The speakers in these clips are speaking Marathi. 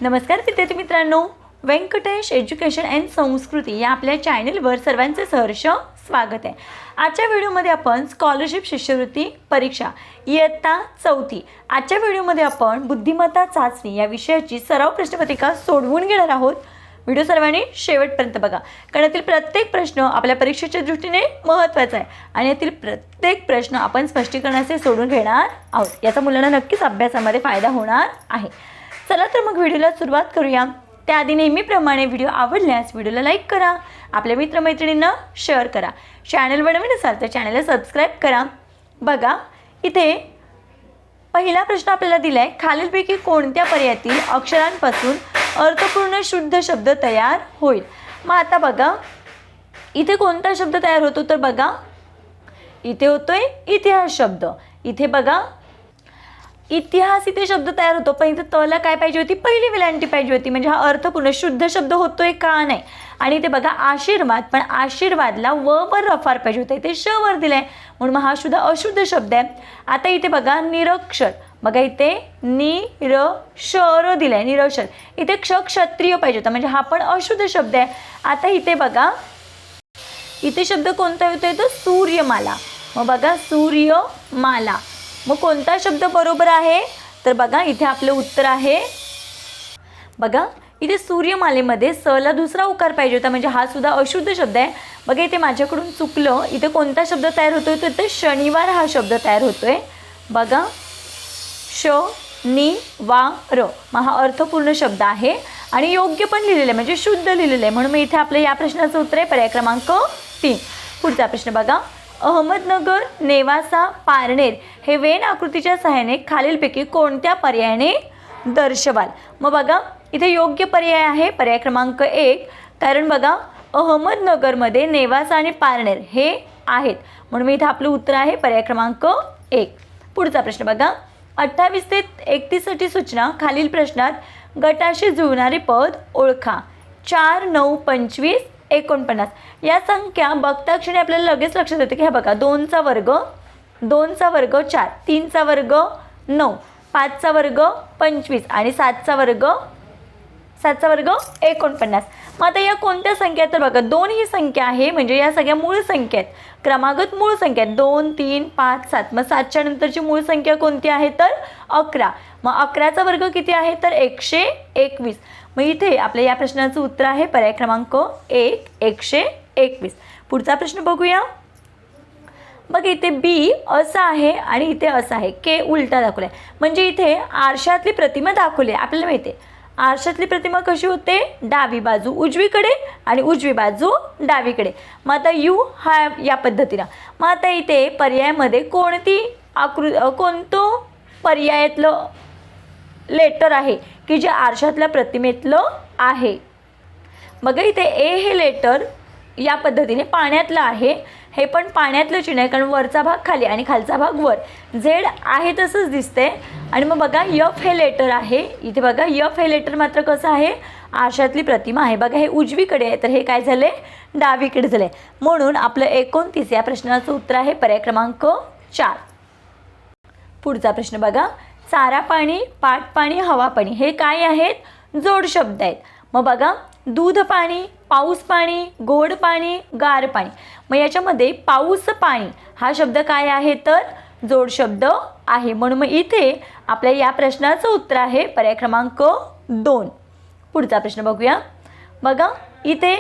नमस्कार विद्यार्थी मित्रांनो, व्यंकटेश एज्युकेशन अँड संस्कृती या आपल्या चॅनलवर सर्वांचे सहर्ष स्वागत आहे। आजच्या व्हिडिओमध्ये आपण स्कॉलरशिप शिष्यवृत्ती परीक्षा इयत्ता 4 आजच्या व्हिडिओमध्ये आपण बुद्धिमत्ता चाचणी या विषयाची सराव प्रश्नपत्रिका सोडवून घेणार आहोत। व्हिडिओ सर्वांनी शेवटपर्यंत बघा, कारण यातील प्रत्येक प्रश्न आपल्या परीक्षेच्या दृष्टीने महत्त्वाचा आहे आणि यातील प्रत्येक प्रश्न आपण स्पष्टीकरणाचे सोडून घेणार आहोत। याचा मुलांना नक्कीच अभ्यासामध्ये फायदा होणार आहे। चला तर मग व्हिडिओला सुरुवात करूया। त्याआधी नेहमीप्रमाणे व्हिडिओ आवडल्यास व्हिडिओला लाईक करा, आपल्या मित्रमैत्रिणींना शेअर करा, चॅनलवर नवीन असाल तर चॅनलला सबस्क्राईब करा। बघा इथे पहिला प्रश्न आपल्याला दिलाय, खालीलपैकी कोणत्या पर्यायातील अक्षरांपासून अर्थपूर्ण शुद्ध शब्द तयार होईल। मग आता बघा इथे कोणता शब्द तयार होतो, तर बघा इथे होतोय इतिहास शब्द। इथे बघा इतिहास इथे शब्द तयार होतो, पण इथे तला काय पाहिजे होती, पहिली वेलांटी पाहिजे होती, म्हणजे हा अर्थपूर्ण शुद्ध शब्द होतोय का नाही। आणि इथे बघा आशीर्वाद, पण आशीर्वादला व वर रफार पाहिजे होते, इथे श वर दिलाय म्हणून हा सुद्धा अशुद्ध शब्द आहे। आता इथे बघा निरक्षर, बघा इथे निरक्षर दिलाय, निरक्षर इथे क्षत्रिय पाहिजे होता, म्हणजे हा पण अशुद्ध शब्द आहे। आता इथे बघा इथे शब्द कोणता होतोय, तो सूर्यमाला। मग बघा सूर्यमाला, मग कोणता शब्द बरोबर आहे, तर बघा इथे आपलं उत्तर आहे, बघा इथे सूर्यमालेमध्ये स ला दुसरा उकार पाहिजे होता, म्हणजे हा सुद्धा अशुद्ध शब्द आहे। बघा इथे माझ्याकडून चुकलं, इथे कोणता शब्द तयार होतोय, तर इथे शनिवार हा शब्द तयार होतोय। बघा शनिवार, मग हा अर्थपूर्ण शब्द आहे आणि योग्य पण लिहिलेलं आहे, म्हणजे शुद्ध लिहिलेलं आहे, म्हणून मी इथे आपलं या प्रश्नाचं उत्तर आहे पर्याय क्रमांक 3। पुढचा प्रश्न बघा, अहमदनगर, नेवासा, पारनेर हे वेन आकृतीच्या सहाय्याने खालीलपैकी कोणत्या पर्यायाने दर्शवाल। मग बघा इथे योग्य पर्याय आहे पर्याय क्रमांक 1, कारण बघा अहमदनगरमध्ये नेवासा आणि पारनेर हे आहेत, म्हणून मी इथे आपलं उत्तर आहे पर्याय क्रमांक 1। पुढचा प्रश्न बघा, 28 ते 31 साठी सूचना, खालील प्रश्नात गटाशी जुळणारे पद ओळखा। 4, 9, 25, 49 या संख्या बघता क्षणी आपल्याला लगेच लक्षात येते की हे बघा 2 चा वर्ग 4, 3 चा वर्ग 9, 5 चा वर्ग 25 आणि 7 चा वर्ग 49। मग आता या कोणत्या संख्या, तर बघा 2 ही संख्या आहे, म्हणजे या सगळ्या मूळ संख्या आहेत, क्रमागत मूळ संख्या आहेत 2, 3, 5, 7। मग 7च्या नंतरची मूळ संख्या कोणती आहे, तर 11। मग 11चा वर्ग किती आहे, तर 121। मग इथे आपल्या या प्रश्नाचं उत्तर आहे पर्याय क्रमांक 1, 121। पुढचा प्रश्न बघूया। बघ इथे बी असं आहे आणि इथे असं आहे, के उलटा दाखवलाय, म्हणजे इथे आरशातली प्रतिमा दाखवली आहे। आपल्याला माहिती आहे आरशातली प्रतिमा कशी होते, डावी बाजू उजवीकडे आणि उजवी बाजू डावीकडे। मग आता यू हा या पद्धतीनं, मग आता इथे पर्यायामध्ये कोणतं पर्यायातलं लेटर आहे की जे आरशातल्या प्रतिमेतलं आहे। बघा इथे ए हे लेटर या पद्धतीने पाण्यातलं आहे, हे पण पाण्यातलं चिन्ह आहे, कारण वरचा भाग खाली आणि खालचा भाग वर, झेड आहे तसंच दिसते। आणि मग बघा यफ हे लेटर आहे, इथे बघा यफ हे लेटर मात्र कसं आहे, आरशातली प्रतिमा आहे। बघा हे उजवीकडे आहे, तर हे काय झाले, डावीकडे झाले, म्हणून आपलं 29 या प्रश्नाचं उत्तर आहे पर्याय क्रमांक 4। पुढचा प्रश्न बघा, चारा पाणी, पाट पाणी, हवा पाणी हे काय आहेत, जोड शब्द आहेत। मग बघा दूध पाणी, पाऊस पाणी, गोड पाणी, गार पाणी। मग याच्यामध्ये पाऊस पाणी हा शब्द काय आहे, तर जोड शब्द आहे, म्हणून मग इथे आपल्या या प्रश्नाचं उत्तर आहे पर्याय क्रमांक 2। पुढचा प्रश्न बघूया। बघा इथे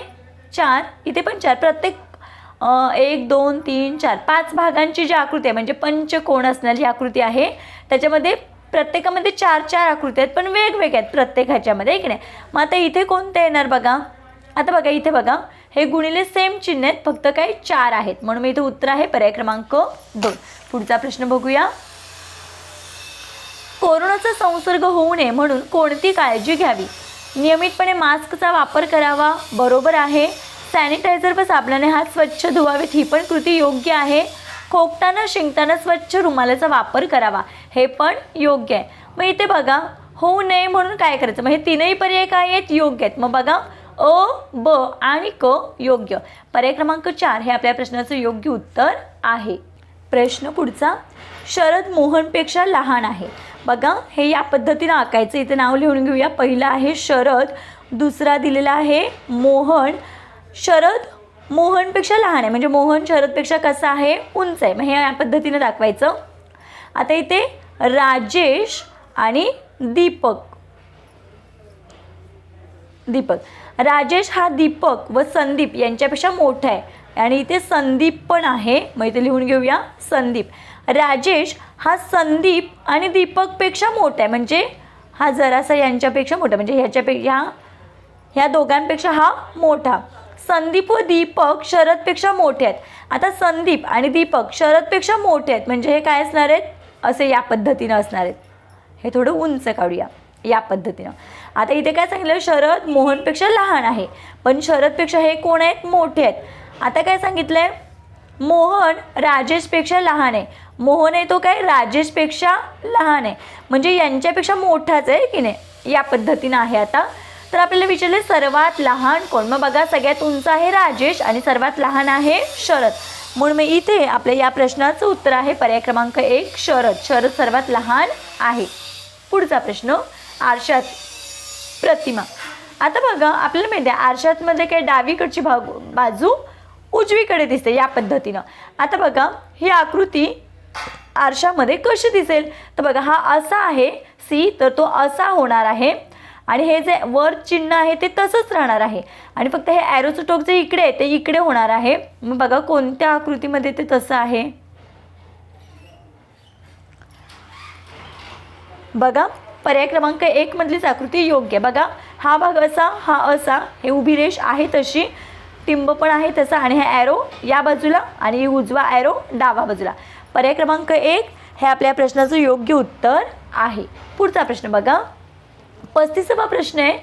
4, इथे पण 4, प्रत्येक 1, 2, 3, 4 5 भागांची जी आकृती आहे, म्हणजे पंचकोन असणारी आकृती आहे, त्याच्यामध्ये प्रत्येकामध्ये 4 आकृती आहेत, पण वेगवेगळ्या आहेत प्रत्येक ह्याच्यामध्ये, आहे की नाही। मग आता इथे कोणते येणार बघा, आता बघा इथे बघा हे गुणिले सेम चिन्ह आहेत, फक्त काही 4 आहेत, म्हणून मी इथे उत्तर आहे पर्याय क्रमांक 2। पुढचा प्रश्न बघूया, कोरोनाचा संसर्ग होऊ नये म्हणून कोणती काळजी घ्यावी। नियमितपणे मास्कचा वापर करावा, बरोबर आहे। सॅनिटायझर व साबणाने हात स्वच्छ धुवावेत, ही पण कृती योग्य आहे। खोकताना शिंकताना स्वच्छ रुमालाचा वापर करावा, हे पण योग्य आहे। मग इथे बघा होऊ नये म्हणून काय करायचं, मग हे तीनही पर्याय काय आहेत, योग्य आहेत। मग बघा अ, ब आणि क योग्य, पर्याय क्रमांक 4 हे आपल्या प्रश्नाचं योग्य उत्तर आहे। प्रश्न पुढचा, शरद मोहनपेक्षा लहान आहे, बघा हे या पद्धतीनं आकायचं. इथे नाव लिहून घेऊया. पहिला आहे शरद, दुसरा दिलेला आहे मोहन. शरद मोहनपेक्षा लहान आहे, म्हणजे मोहन शरदपेक्षा कसा आहे, उंच आहे. मग हे या पद्धतीनं दाखवायचं. आता इथे राजेश आणि दीपक. राजेश हा दीपक व संदीप यांच्यापेक्षा मोठा आहे आणि इथे संदीप पण आहे. मग इथे लिहून घेऊया संदीप. राजेश हा संदीप आणि दीपकपेक्षा मोठा आहे, म्हणजे हा जरासा यांच्यापेक्षा मोठा, म्हणजे ह्या दोघांपेक्षा हा मोठा. संदीप व दीपक शरदपेक्षा मोठे आहेत. आता संदीप आणि दीपक शरदपेक्षा मोठे आहेत, म्हणजे हे काय असणार आहेत, असे या पद्धतीनं असणार आहेत. हे थोडं उंच काढूया या पद्धतीनं. आता इथे काय सांगितलं, शरद मोहनपेक्षा लहान आहे, पण शरदपेक्षा हे कोण आहेत, मोठे आहेत. आता काय सांगितलं आहे, मोहन राजेशपेक्षा लहान आहे. मोहन आहे तो काय राजेशपेक्षा लहान आहे, म्हणजे यांच्यापेक्षा मोठाच आहे की नाही, या पद्धतीनं आहे. आता तर आपल्याला विचारले सर्वात लहान कोण. मग बघा सगळ्यात उंच आहे राजेश आणि सर्वात लहान आहे शरद, म्हणून मग इथे आपल्या या प्रश्नाचं उत्तर आहे पर्याय क्रमांक 1 शरद. शरद सर्वात लहान आहे. पुढचा प्रश्न, आरशात प्रतिमा. आता बघा आपल्याला माहिती आहे आरशातमध्ये काय डावीकडची बाजू उजवीकडे दिसते या पद्धतीनं. आता बघा ही आकृती आरशामध्ये कशी दिसेल, तर बघा हा असा आहे सी, तर तो असा होणार आहे आणि हे जे वर चिन्ह आहे ते तसंच राहणार आहे आणि फक्त हे ॲरोचं टोक जे इकडे आहे ते इकडे होणार आहे. मग बघा कोणत्या आकृतीमध्ये ते तसं आहे, बघा पर्याय क्रमांक 1 मधलीच आकृती योग्य. बघा हा भाग असा, हा असा, हे उभी रेष आहे तशी, टिंब पण आहे तसा आणि हे ॲरो या बाजूला आणि उजवा ॲरो डावा बाजूला. पर्याय क्रमांक 1 हे आपल्या प्रश्नाचं योग्य उत्तर आहे. पुढचा प्रश्न बघा, 35वा प्रश्न आहे,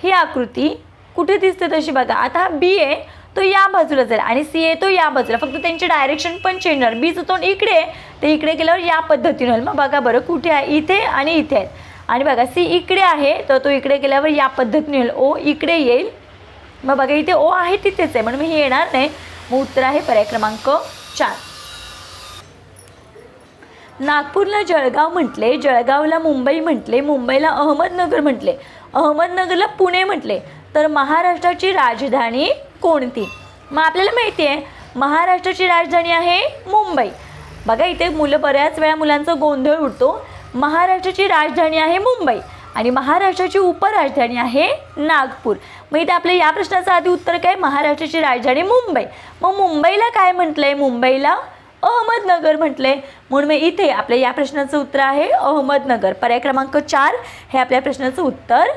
ही आकृती कुठे दिसते तशी बघा. आता हा बी आहे तो या बाजूला जाईल आणि सी आहे तो या बाजूला, फक्त त्यांची डायरेक्शन पण चेंज होणार. बीचं तोंड इकडे आहे, ते इकडे गेल्यावर या पद्धतीनं होईल. मग बघा बरं कुठे आहे, इथे आणि इथे आहेत. आणि बघा सी इकडे आहे तर तो इकडे गेल्यावर या पद्धतीने येईल. ओ इकडे येईल, मग बघा इथे ओ आहे तिथेच आहे, म्हणून मी हे येणार नाही. मग उत्तर आहे पर्याय क्रमांक 4. नागपूरला जळगाव म्हटले, जळगावला मुंबई म्हटले, मुंबईला अहमदनगर म्हटले, अहमदनगरला पुणे म्हटले, तर महाराष्ट्राची राजधानी कोणती. मग आपल्याला माहिती आहे महाराष्ट्राची राजधानी आहे मुंबई. बघा इथे बऱ्याच वेळा मुलांचा गोंधळ उडतो. महाराष्ट्राची राजधानी आहे मुंबई आणि महाराष्ट्राची उपराजधानी आहे नागपूर. मग इथे आपल्या या प्रश्नाचं आधी उत्तर काय, महाराष्ट्राची राजधानी मुंबई. मग मुंबईला काय म्हटलंय, मुंबईला अहमदनगर म्हटले, म्हणून मग इथे आपल्या या प्रश्नाचं उत्तर आहे अहमदनगर. पर्याय क्रमांक 4 हे आपल्या प्रश्नाचं उत्तर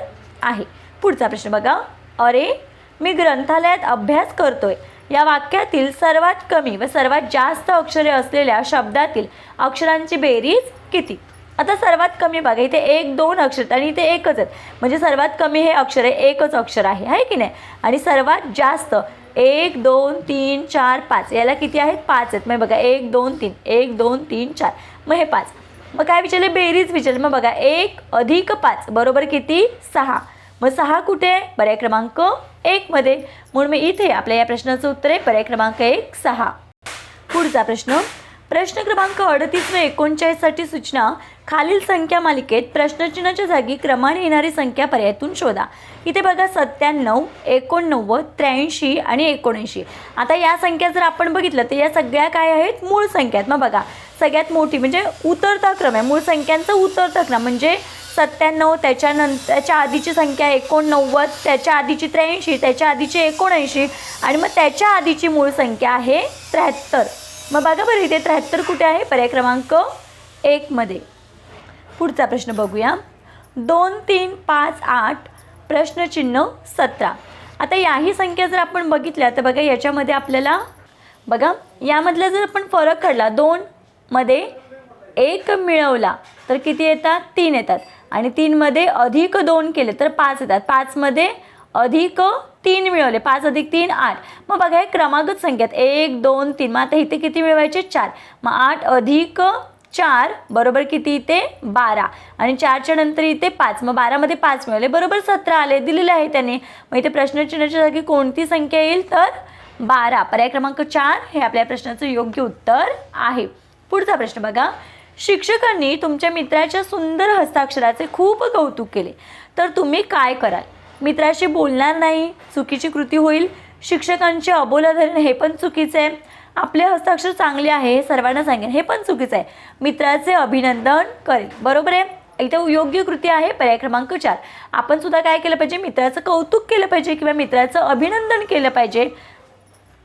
आहे. पुढचा प्रश्न बघा, अरे मी ग्रंथालयात अभ्यास करतोय या वाक्यातील सर्वात कमी व सर्वात जास्त अक्षरे असलेल्या शब्दातील अक्षरांची बेरीज किती. आता सर्वात कमी बघा इथे 1 2 अक्षर आणि इथे एकच आहेत, म्हणजे सर्वात कमी हे अक्षर आहे, एकच अक्षर आहे की नाही. आणि सर्वात जास्त 1 2 3 4 5 याला किती आहेत, 5 आहेत. मग बघा 1 2 3 1 2 3 4, मग हे 5. मग काय विचारले, बेरीज विचारले. मग बघा 1 अधिक 5 बरोबर किती, 6. मग 6 कुठे आहे, पर्याय क्रमांक 1 मध्ये, म्हणून मी इथे आपल्या या प्रश्नाचं उत्तर आहे पर्याय क्रमांक 1 6. पुढचा प्रश्न, प्रश्न क्रमांक 38 व 39 साठी सूचना, खालील संख्या मालिकेत प्रश्नचिन्हाच्या जागी क्रमाने येणारी संख्या पर्यायातून शोधा. इथे बघा 97 89 83 आणि 79. आता या संख्या जर आपण बघितलं तर या सगळ्या काय आहेत, मूळ संख्या आहेत. मग बघा सगळ्यात मोठी म्हणजे उतरता क्रम आहे, मूळ संख्यांचा उतरता क्रम, म्हणजे 97 त्याच्या आधीची संख्या 89, त्याच्या आधीची 83, त्याच्या आधीची 79 आणि मग त्याच्या आधीची मूळ संख्या आहे 73. मग बघा बरं इथे 73 कुठे आहे, पर्याय क्रमांक 1 मध्ये. पुढचा प्रश्न बघूया, 2 3 5 8 प्रश्नचिन्ह 17. आता याही संख्या जर आपण बघितल्या तर बघा याच्यामध्ये आपल्याला बघा यामधला जर आपण फरक काढला, 2 मध्ये 1 मिळवला तर किती येतात, 3 येतात आणि 3 मध्ये अधिक 2 केले तर 5 येतात. 5 मध्ये अधिक 3 मिळवले, 5 अधिक 3 8. मग बघा हे क्रमागत संख्या आहेत, 1 2 3. मग आता इथे किती मिळवायचे, 4. मग 8 अधिक 4 बरोबर किती, इथे 12 आणि 4च्या नंतर इथे 5. मग 12 मध्ये 5 मिळवले बरोबर 17 आले, दिलेले आहे त्याने. मग इथे प्रश्नचिन्हाच्या जागी कोणती संख्या येईल, तर 12. पर्याय क्रमांक 4 हे आपल्या प्रश्नाचं योग्य उत्तर आहे. पुढचा प्रश्न बघा, शिक्षकांनी तुमच्या मित्राच्या सुंदर हस्ताक्षराचे खूप कौतुक केले तर तुम्ही काय कराल? मित्राशी बोलणार नाही, चुकीची कृती होईल. शिक्षकांचे अबोला धरण, हे पण चुकीचं आहे. आपले हस्ताक्षर चांगले आहे हे सर्वांना सांगेन, हे पण चुकीचं आहे. मित्राचे अभिनंदन करेल, बरोबर आहे. इथे योग्य कृती आहे पर्याय क्रमांक 4. आपण सुद्धा काय केलं पाहिजे? मित्राचं कौतुक केलं पाहिजे किंवा मित्राचं अभिनंदन केलं पाहिजे.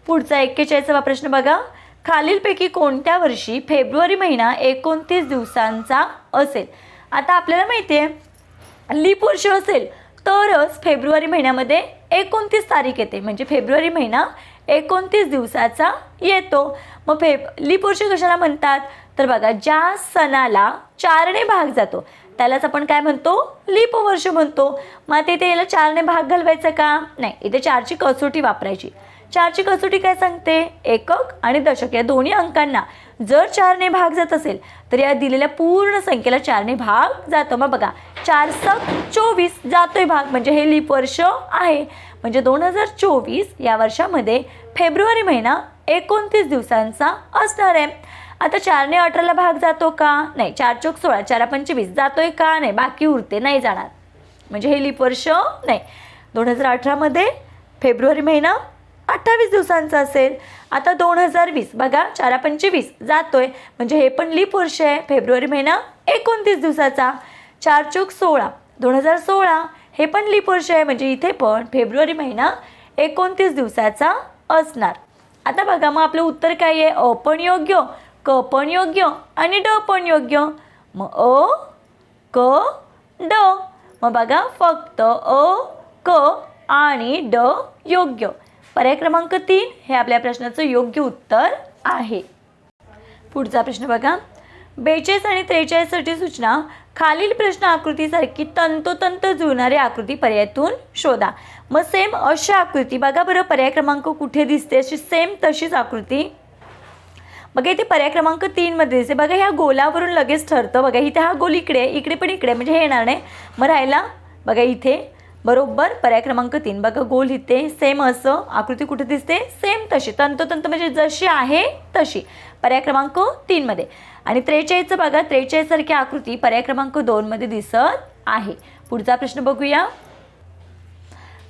पुढचा 41वा प्रश्न बघा. खालीलपैकी कोणत्या वर्षी फेब्रुवारी महिना 29 दिवसांचा असेल? आता आपल्याला माहिती आहे लीप वर्ष असेल तरच फेब्रुवारी महिन्यामध्ये 29 तारीख येते, म्हणजे फेब्रुवारी महिना 29 दिवसाचा येतो. मग लीप वर्ष कशाला म्हणतात? तर बघा, ज्या सणाला 4ने भाग जातो त्यालाच आपण काय म्हणतो? लीप वर्ष म्हणतो. मग इथे याला 4ने भाग घालवायचा का? नाही, इथे 4ची कसोटी वापरायची. 4ची कसोटी काय सांगते? एकक आणि दशक या दोन्ही अंकांना जर 4ने भाग जात असेल तर या दिलेल्या पूर्ण संख्येला 4ने भाग जातो. मग बघा, 4 सक 24 जातोय भाग, म्हणजे हे लीप वर्ष आहे. म्हणजे 2024 या वर्षामध्ये फेब्रुवारी महिना 29 दिवसांचा असणार आहे. आता 4ने 18ला भाग जातो का? नाही. 4 चोक 16, 4 25 जातोय का? नाही, बाकी उरते, नाही जाणार. म्हणजे हे लीप वर्ष नाही. 2018मध्ये फेब्रुवारी महिना 28 दिवसांचा असेल. आता 2020 बघा, 4 25 जातोय, म्हणजे हे पण लीप वर्ष आहे. फेब्रुवारी महिना 29 दिवसाचा. 4 चोक 16, 2016 हे पण लीप वर्ष आहे, म्हणजे इथे पण फेब्रुवारी महिना 29 दिवसाचा असणार. आता बघा, मग आपलं उत्तर काय आहे? अ पण योग्य, क पण योग्य आणि ड पण योग्य. मग अ, क, ड. मग बघा, फक्त अ, क आणि ड योग्य. पर्याय क्रमांक 3 हे आपल्या प्रश्नाचं योग्य उत्तर आहे. पुढचा प्रश्न बघा. 42 आणि 43 साठी सूचना. खालील प्रश्न आकृतीसारखी तंतोतंत जुळणारी आकृती पर्यायातून शोधा. मग सेम अशा आकृती बघा बरं, पर्याय क्रमांक कुठे दिसते? अशी सेम तशीच आकृती बघा इथे पर्याय क्रमांक 3 मध्ये दिसते. बघा, ह्या गोलावरून लगेच ठरतं. बघा, इथे हा गोल इकडे, इकडे पण इकडे, म्हणजे हे येणार नाही. मग राहिला बघा इथे बरोबर पर्याय क्रमांक 3. बघा, गोल इथे सेम असं आकृती कुठे दिसते? सेम तशी तंतोतंत, म्हणजे जशी आहे तशी पर्याय क्रमांक 3 मध्ये. आणि 43 बघा, 43 सारखी आकृती पर्याय क्रमांक 2 मध्ये दिसत आहे. पुढचा प्रश्न बघूया.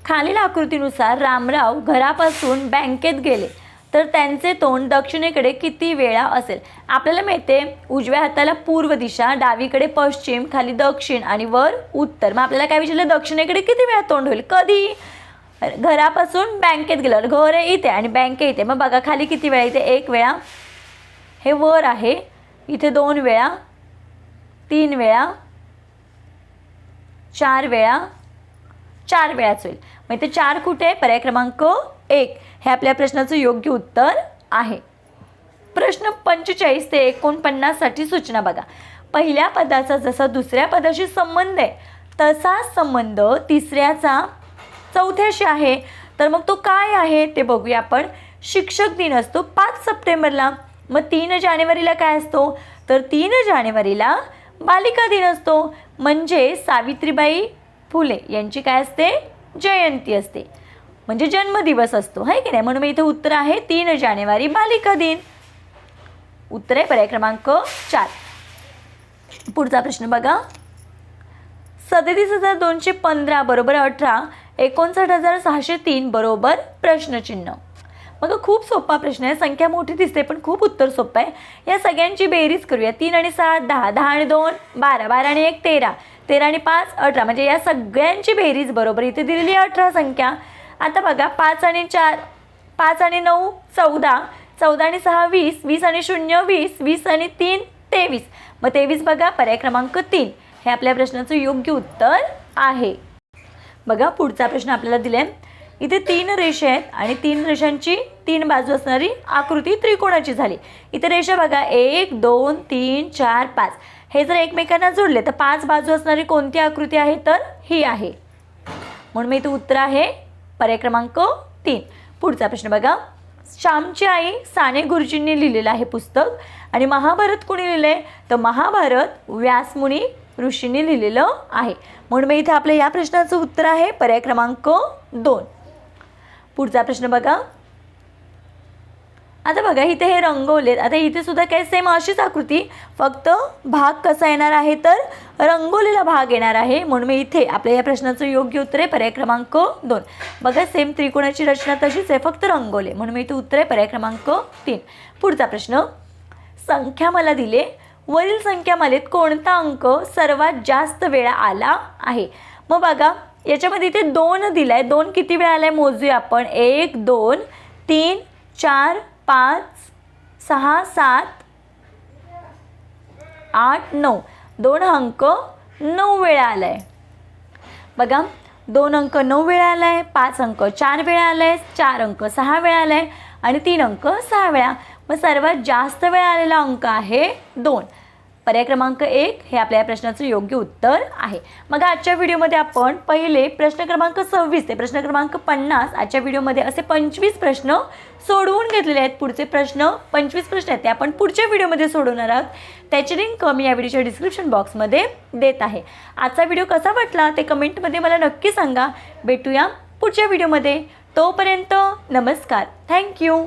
खालील आकृतीनुसार रामराव घरापासून बँकेत गेले तर त्यांचे तोंड दक्षिणेकडे किती वेळा असेल? आपल्याला माहिती आहे उजव्या हाताला पूर्व दिशा, डावीकडे पश्चिम, खाली दक्षिण आणि वर उत्तर. मग आपल्याला काय विचारलं? दक्षिणेकडे किती वेळा तोंड होईल? कधी? घरापासून बँकेत गेल्यावर. घर आहे इथे आणि बँक इथे. मग बघा, खाली किती वेळा? इथे 1 वेळा, हे वर आहे, इथे 2 वेळा, 3 वेळा, 4 वेळा, 4 वेळाच होईल. मग इथे 4 कुठे आहे? पर्याय क्रमांक 1 हे आपल्या प्रश्नाचं योग्य उत्तर आहे. प्रश्न 45 ते 49 साठी सूचना बघा. पहिल्या पदाचा जसा दुसऱ्या पदाशी संबंध आहे तसा संबंध तिसऱ्याचा चौथ्याशी आहे. तर मग तो काय आहे ते बघूया आपण. शिक्षक दिन असतो 5 सप्टेंबरला. मग 3 जानेवारीला काय असतो? तर 3 जानेवारीला बालिका दिन असतो, म्हणजे सावित्रीबाई फुले यांची काय असते? जयंती असते, म्हणजे जन्मदिवस असतो, आहे की नाही? म्हणून इथे उत्तर आहे 3 जानेवारी बालिका दिन. उत्तर आहे पर्याय क्रमांक 4. पुढचा प्रश्न बघा. 37,215 बरोबर 18, 59,603 बरोबर प्रश्नचिन्ह. मग खूप सोपा प्रश्न आहे. संख्या मोठी दिसते पण खूप उत्तर सोपं आहे. या सगळ्यांची बेरीज करूया. 3 आणि 7 10, 10 आणि 2 12, 12 आणि 1 13, 13 आणि 5 18, म्हणजे या सगळ्यांची बेरीज बरोबर इथे दिलेली 18 संख्या. आता बघा, 5 आणि 4, 5 आणि 9 14, 14 आणि 6 20, 20 आणि 0 20, 20 आणि 3 23. मग 23 बघा पर्याय क्रमांक 3 हे आपल्या प्रश्नाचं योग्य उत्तर आहे. बघा, पुढचा प्रश्न आपल्याला दिलाय. इथे 3 रेषा आहेत आणि 3 रेषांची 3 बाजू असणारी आकृती त्रिकोणाची झाली. इथे रेषा बघा 1 2 3 4 5, हे जर एकमेकांना जोडले तर 5 बाजू असणारी कोणती आकृती आहे? तर ही आहे. म्हणून मी इथे उत्तर आहे पर्याय क्रमांक 3. पुढचा प्रश्न बघा. श्यामची आई साने गुरुजींनी लिहिलेलं आहे पुस्तक आणि महाभारत कोणी लिहिलंय? तर महाभारत व्यासमुनी ऋषींनी लिहिलेलं आहे. म्हणून मी इथे आपल्या या प्रश्नाचं उत्तर आहे पर्याय क्रमांक 2. पुढचा प्रश्न बघा. आता बघा इथे हे रंगवलेत. आता इथे सुद्धा काय सेम अशीच आकृती, फक्त भाग कसा येणार आहे तर रंगवलेला भाग येणार आहे. म्हणून मी इथे आपल्या या प्रश्नाचं योग्य उत्तर आहे पर्याय क्रमांक 2. बघा सेम त्रिकोणाची रचना तशीच आहे, फक्त रंगवले, म्हणून मी इथे उत्तर आहे पर्याय क्रमांक 3. पुढचा प्रश्न, संख्यामाला दिले, वरील संख्यामालेत कोणता अंक सर्वात जास्त वेळा आला आहे. मग बघा याच्यामध्ये इथे 2 दिला आहे. 2 किती वेळा आला आहे मोजूया आपण. 1 2 3 4 5 6 7 8 9. 2 अंक 9 वेळा आला आहे. बघा 2 अंक 9 वेळा आला आहे, 5 अंक 4 वेळा आला आहे, 4 अंक 6 वेळा आला आहे आणि 3 अंक 6 वेळा. मग सर्वात जास्त वेळा आलेला अंक आहे 2. पर्याय क्रमांक 1 हे आपल्या या प्रश्नाचं योग्य उत्तर आहे. मग आजच्या व्हिडिओमध्ये आपण पहिले प्रश्न क्रमांक 26 ते प्रश्न क्रमांक 50 आजच्या व्हिडिओमध्ये असे 25 प्रश्न सोडवून घेतलेले आहेत. पुढचे प्रश्न 25 प्रश्न आहेत ते आपण पुढच्या व्हिडिओमध्ये सोडवणार आहोत. त्याची लिंक मी या व्हिडिओच्या डिस्क्रिप्शन बॉक्समध्ये देत आहे. आजचा व्हिडिओ कसा वाटला ते कमेंटमध्ये मला नक्की सांगा. भेटूया पुढच्या व्हिडिओमध्ये. तोपर्यंत नमस्कार. थँक्यू.